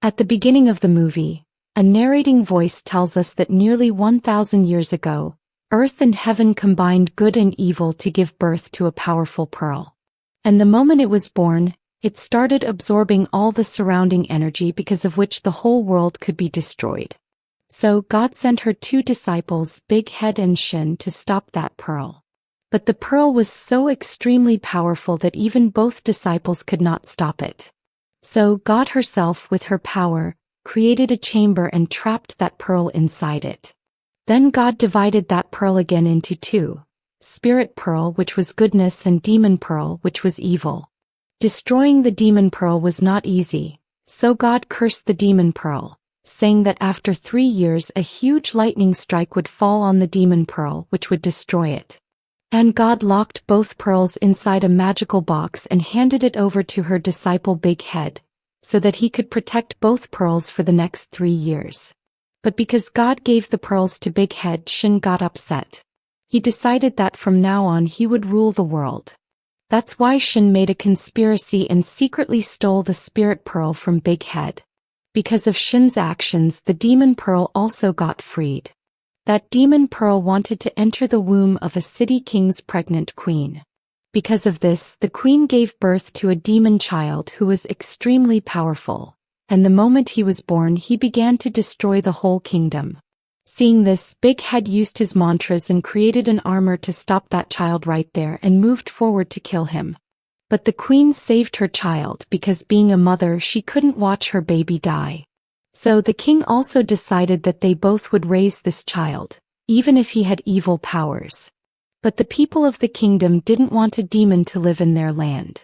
At the beginning of the movie, a narrating voice tells us that nearly 1,000 years ago, earth and heaven combined good and evil to give birth to a powerful pearl. And the moment it was born, it started absorbing all the surrounding energy, because of which the whole world could be destroyed. So God sent her two disciples, Big Head and Shin, to stop that pearl. But the pearl was so extremely powerful that even both disciples could not stop it. So God herself, with her power, created a chamber and trapped that pearl inside it. Then God divided that pearl again into two: spirit pearl, which was goodness, and demon pearl, which was evil. Destroying the demon pearl was not easy, so God cursed the demon pearl, saying that after 3 years a huge lightning strike would fall on the demon pearl, which would destroy it. And God locked both pearls inside a magical box and handed it over to her disciple Big Head, so that he could protect both pearls for the next 3 years. But because God gave the pearls to Big Head, Shin got upset. He decided that from now on he would rule the world. That's why Shin made a conspiracy and secretly stole the spirit pearl from Big Head. Because of Shin's actions, the demon pearl also got freed. That demon pearl wanted to enter the womb of a city king's pregnant queen. Because of this, the queen gave birth to a demon child who was extremely powerful, and the moment he was born he began to destroy the whole kingdom. Seeing this, Big Head used his mantras and created an armor to stop that child right there and moved forward to kill him. But the queen saved her child because, being a mother, she couldn't watch her baby die. So the king also decided that they both would raise this child, even if he had evil powers. But the people of the kingdom didn't want a demon to live in their land.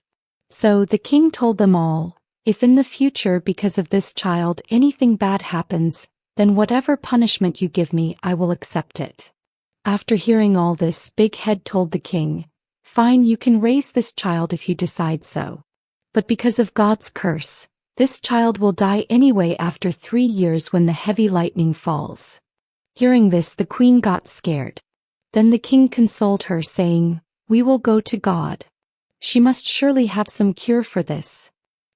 So the king told them all, if in the future because of this child anything bad happens, then whatever punishment you give me, I will accept it. After hearing all this, Big Head told the king, fine, you can raise this child if you decide so. But because of God's curse, this child will die anyway after 3 years when the heavy lightning falls. Hearing this, the queen got scared. Then the king consoled her, saying, we will go to God. She must surely have some cure for this.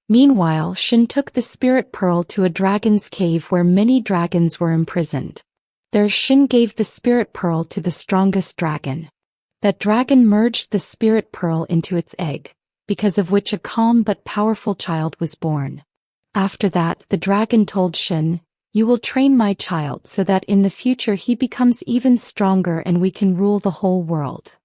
Meanwhile, Shin took the spirit pearl to a dragon's cave where many dragons were imprisoned. There Shin gave the spirit pearl to the strongest dragon. That dragon merged the spirit pearl into its egg, because of which a calm but powerful child was born. After that, the dragon told Shin, you will train my child so that in the future he becomes even stronger and we can rule the whole world.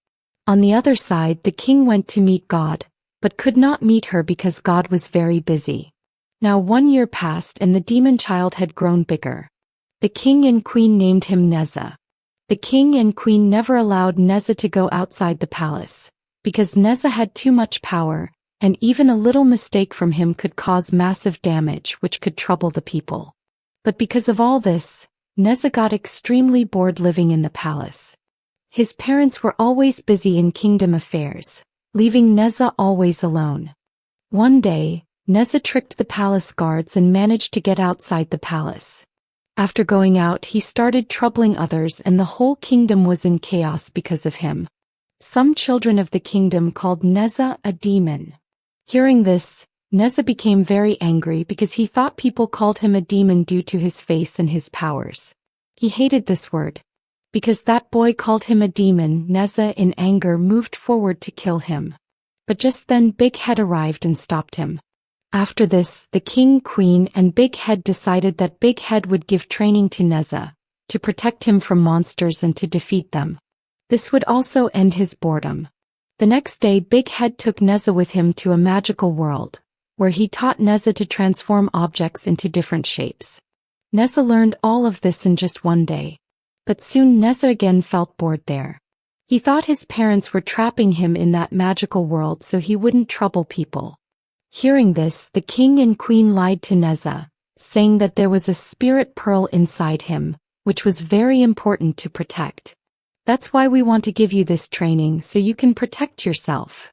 On the other side, the king went to meet God, but could not meet her because God was very busy. Now 1 year passed and the demon child had grown bigger. The king and queen named him Neza. The king and queen never allowed Neza to go outside the palace, because Neza had too much power, and even a little mistake from him could cause massive damage which could trouble the people. But because of all this, Neza got extremely bored living in the palace. His parents were always busy in kingdom affairs, leaving Neza always alone. One day, Neza tricked the palace guards and managed to get outside the palace. After going out, he started troubling others and the whole kingdom was in chaos because of him. Some children of the kingdom called Neza a demon. Hearing this, Neza became very angry because he thought people called him a demon due to his face and his powers. He hated this word. Because that boy called him a demon, Neza in anger moved forward to kill him. But just then Big Head arrived and stopped him. After this, the king, queen, and Big Head decided that Big Head would give training to Neza, to protect him from monsters and to defeat them. This would also end his boredom. The next day, Big Head took Neza with him to a magical world, where he taught Neza to transform objects into different shapes. Neza learned all of this in just 1 day. But soon Neza again felt bored there. He thought his parents were trapping him in that magical world so he wouldn't trouble people. Hearing this, the king and queen lied to Neza, saying that there was a spirit pearl inside him, which was very important to protect. That's why we want to give you this training so you can protect yourself.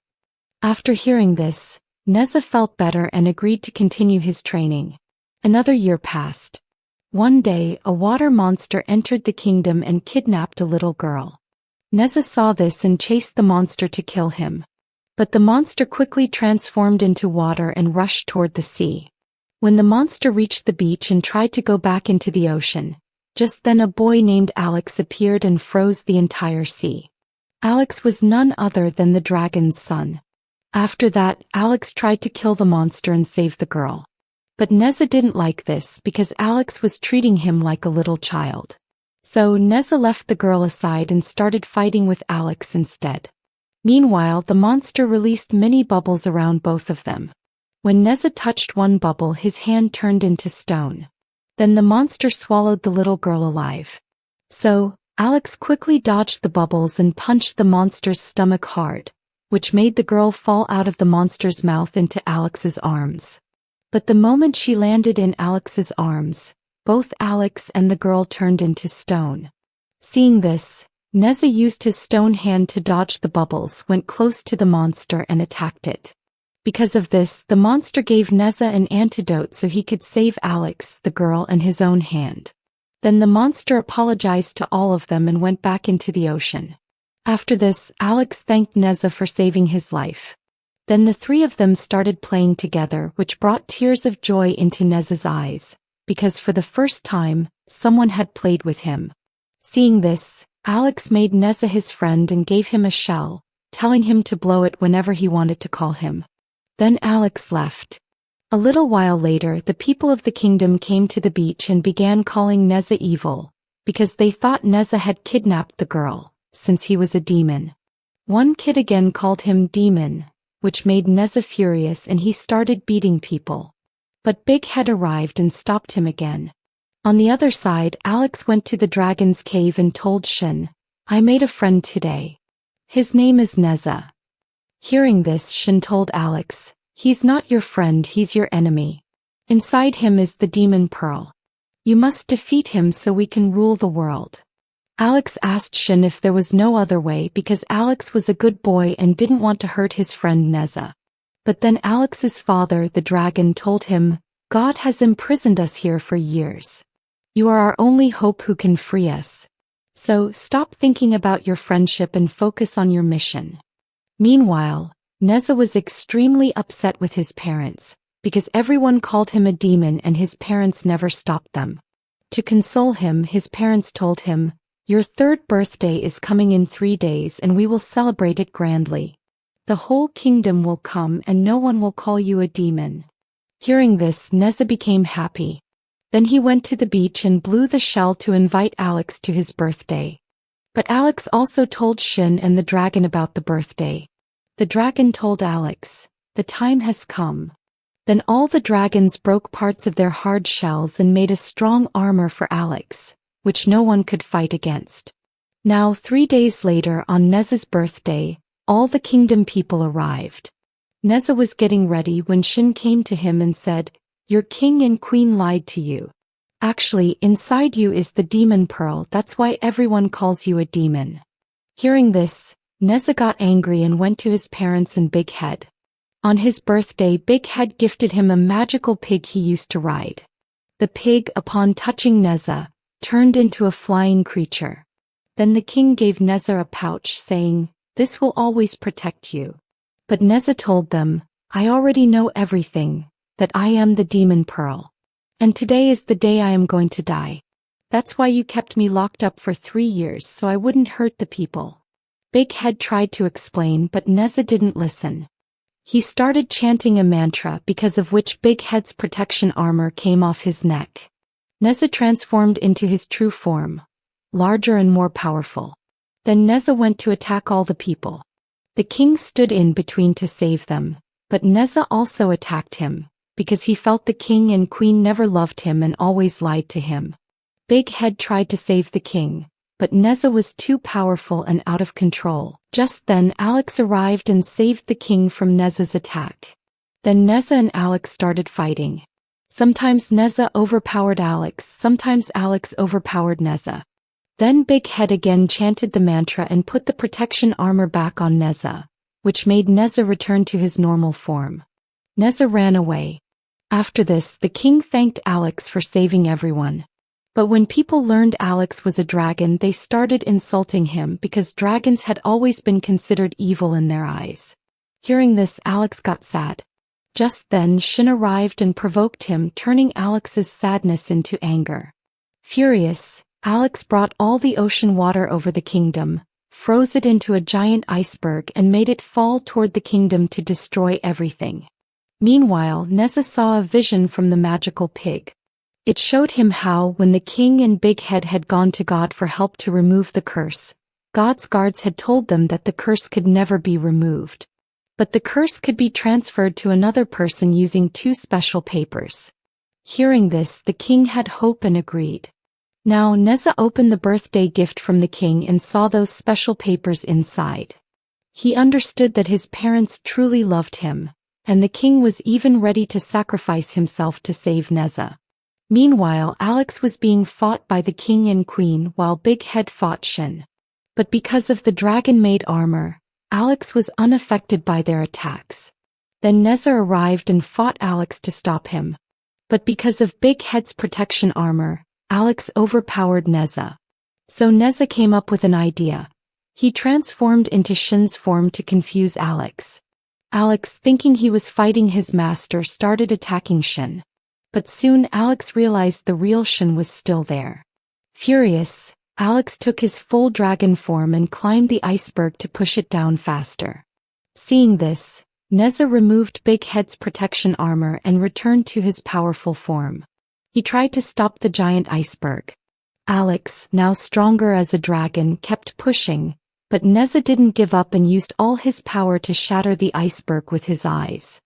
After hearing this, Neza felt better and agreed to continue his training. Another year passed. One day, a water monster entered the kingdom and kidnapped a little girl. Neza saw this and chased the monster to kill him. But the monster quickly transformed into water and rushed toward the sea. When the monster reached the beach and tried to go back into the ocean, just then a boy named Alex appeared and froze the entire sea. Alex was none other than the dragon's son. After that, Alex tried to kill the monster and save the girl. But Neza didn't like this because Alex was treating him like a little child. So Neza left the girl aside and started fighting with Alex instead. Meanwhile, the monster released many bubbles around both of them. When Neza touched one bubble, his hand turned into stone. Then the monster swallowed the little girl alive. So, Alex quickly dodged the bubbles and punched the monster's stomach hard, which made the girl fall out of the monster's mouth into Alex's arms. But the moment she landed in Alex's arms, both Alex and the girl turned into stone. Seeing this, Neza used his stone hand to dodge the bubbles, went close to the monster and attacked it. Because of this, the monster gave Neza an antidote so he could save Alex, the girl, and his own hand. Then the monster apologized to all of them and went back into the ocean. After this, Alex thanked Neza for saving his life. Then the three of them started playing together, which brought tears of joy into Neza's eyes, because for the first time, someone had played with him. Seeing this, Alex made Neza his friend and gave him a shell, telling him to blow it whenever he wanted to call him. Then Alex left. A little while later, the people of the kingdom came to the beach and began calling Neza evil, because they thought Neza had kidnapped the girl, since he was a demon. One kid again called him demon, which made Neza furious and he started beating people. But Big Head arrived and stopped him again. On the other side, Alex went to the dragon's cave and told Shin, "I made a friend today. His name is Neza." Hearing this, Shin told Alex, "He's not your friend, he's your enemy. Inside him is the demon pearl. You must defeat him so we can rule the world." Alex asked Shin if there was no other way because Alex was a good boy and didn't want to hurt his friend Neza. But then Alex's father, the dragon, told him, "God has imprisoned us here for years. You are our only hope who can free us. So stop thinking about your friendship and focus on your mission." Meanwhile, Neza was extremely upset with his parents, because everyone called him a demon and his parents never stopped them. To console him, his parents told him, "Your third birthday is coming in 3 days and we will celebrate it grandly. The whole kingdom will come and no one will call you a demon." Hearing this, Neza became happy. Then he went to the beach and blew the shell to invite Alex to his birthday. But Alex also told Shin and the dragon about the birthday. The dragon told Alex, "The time has come." Then all the dragons broke parts of their hard shells and made a strong armor for Alex, which no one could fight against. Now 3 days later, on Neza's birthday, all the kingdom people arrived. Neza was getting ready when Shin came to him and said, "Your king and queen lied to you. Actually, inside you is the demon pearl, that's why everyone calls you a demon." Hearing this, Neza got angry and went to his parents and Big Head. On his birthday, Big Head gifted him a magical pig he used to ride. The pig, upon touching Neza, turned into a flying creature. Then the king gave Neza a pouch, saying, "This will always protect you." But Neza told them, "I already know everything, that I am the demon pearl. And today is the day I am going to die. That's why you kept me locked up for 3 years so I wouldn't hurt the people." Big Head tried to explain, but Neza didn't listen. He started chanting a mantra, because of which Big Head's protection armor came off his neck. Neza transformed into his true form, larger and more powerful. Then Neza went to attack all the people. The king stood in between to save them, but Neza also attacked him, because he felt the king and queen never loved him and always lied to him. Big Head tried to save the king, but Neza was too powerful and out of control. Just then Alex arrived and saved the king from Neza's attack. Then Neza and Alex started fighting. Sometimes Neza overpowered Alex, sometimes Alex overpowered Neza. Then Big Head again chanted the mantra and put the protection armor back on Neza, which made Neza return to his normal form. Neza ran away. After this, the king thanked Alex for saving everyone. But when people learned Alex was a dragon, they started insulting him because dragons had always been considered evil in their eyes. Hearing this, Alex got sad. Just then Shin arrived and provoked him, turning Alex's sadness into anger. Furious, Alex brought all the ocean water over the kingdom, froze it into a giant iceberg and made it fall toward the kingdom to destroy everything. Meanwhile, Neza saw a vision from the magical pig. It showed him how, when the king and Big Head had gone to God for help to remove the curse, God's guards had told them that the curse could never be removed. But the curse could be transferred to another person using 2 special papers. Hearing this, the king had hope and agreed. Now Neza opened the birthday gift from the king and saw those special papers inside. He understood that his parents truly loved him, and the king was even ready to sacrifice himself to save Neza. Meanwhile, Alex was being fought by the king and queen while Big Head fought Shin. But because of the dragon-made armor, Alex was unaffected by their attacks. Then Neza arrived and fought Alex to stop him. But because of Big Head's protection armor, Alex overpowered Neza. So Neza came up with an idea. He transformed into Shin's form to confuse Alex. Alex, thinking he was fighting his master, started attacking Shin. But soon Alex realized the real Shin was still there. Furious, Alex took his full dragon form and climbed the iceberg to push it down faster. Seeing this, Neza removed Big Head's protection armor and returned to his powerful form. He tried to stop the giant iceberg. Alex, now stronger as a dragon, kept pushing, but Neza didn't give up and used all his power to shatter the iceberg with his eyes.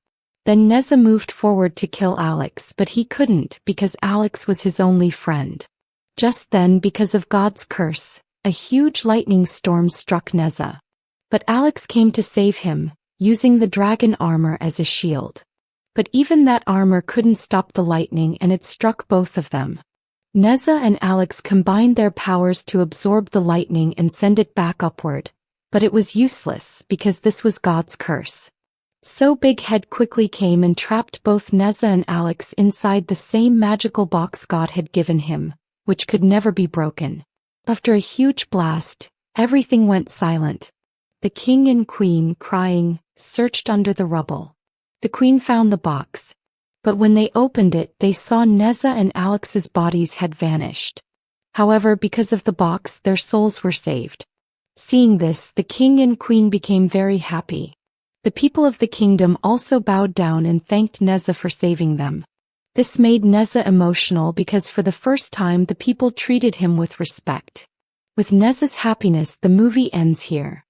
Then Neza moved forward to kill Alex, but he couldn't because Alex was his only friend. Just then, because of God's curse, a huge lightning storm struck Neza. But Alex came to save him, using the dragon armor as a shield. But even that armor couldn't stop the lightning, and it struck both of them. Neza and Alex combined their powers to absorb the lightning and send it back upward, but it was useless because this was God's curse. So Big Head quickly came and trapped both Neza and Alex inside the same magical box God had given him, which could never be broken. After a huge blast, everything went silent. The king and queen, crying, searched under the rubble. The queen found the box. But when they opened it, they saw Neza and Alex's bodies had vanished. However, because of the box, their souls were saved. Seeing this, the king and queen became very happy. The people of the kingdom also bowed down and thanked Neza for saving them. This made Neza emotional because for the first time the people treated him with respect. With Neza's happiness, the movie ends here.